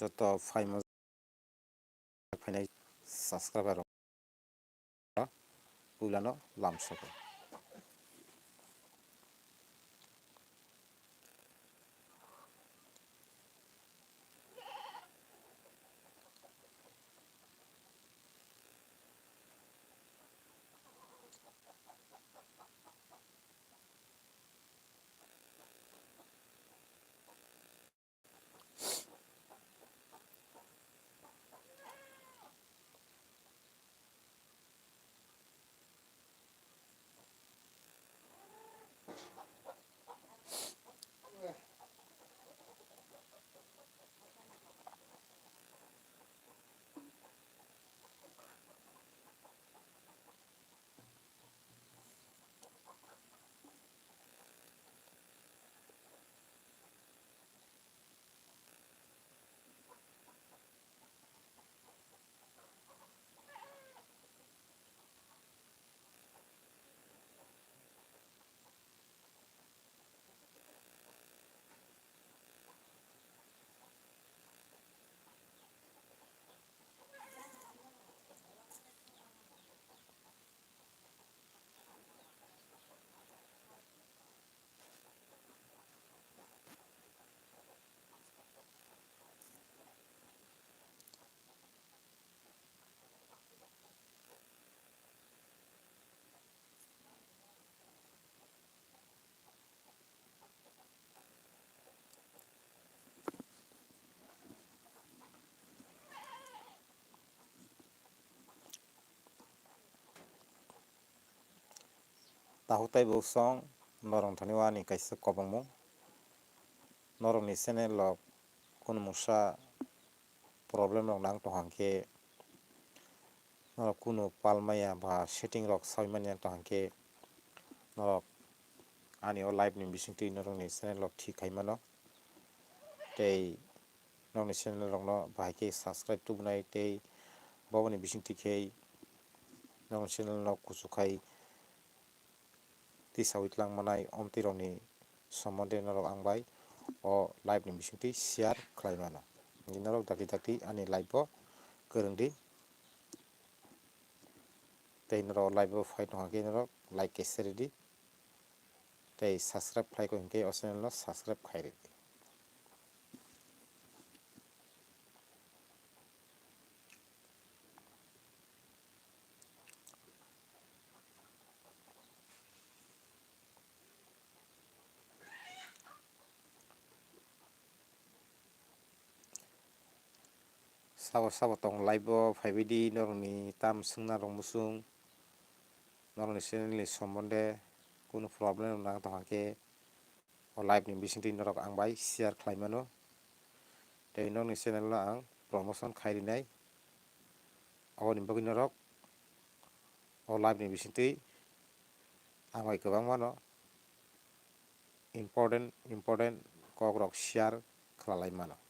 যত फाइनाय subscriber पुलानो लामसको tahutai bosong norong thaniwa ni kaisa kobangmo norok ni channel rok kono musa problem rok nang tohangke norok kuno palmaya ba setting rok saimanya tohangke norok ani o live ni bisingtwi norok ni channel rok thik kaimano tei norok ni channel rok no bahai subscribe tubunai tei boboni bisingtwi khei norok channel no kuchukai tisawui tlangmanai omtwi rok ni sombonde norok angbai o live ni bisingtwi share khlai mano norok dakti dakti ani live o kwrwngwi tei norok live o phai tongkhe norok like khe share redi tei subscribe khlaiko hinkhe o channel no subscribe khai redi. Sabo tong live o phaibidi norok ni tam swngna rok musung norok ni channel ni sombonde kono problem nang tohangkhe o live ni bisingtwi norok angbai share khlai mano tei norok ni channel no ang promotion khai rwnai aboni bagwi norok o live ni bisingtwi angbai kwbangma no important kok rok share khwlalai mano.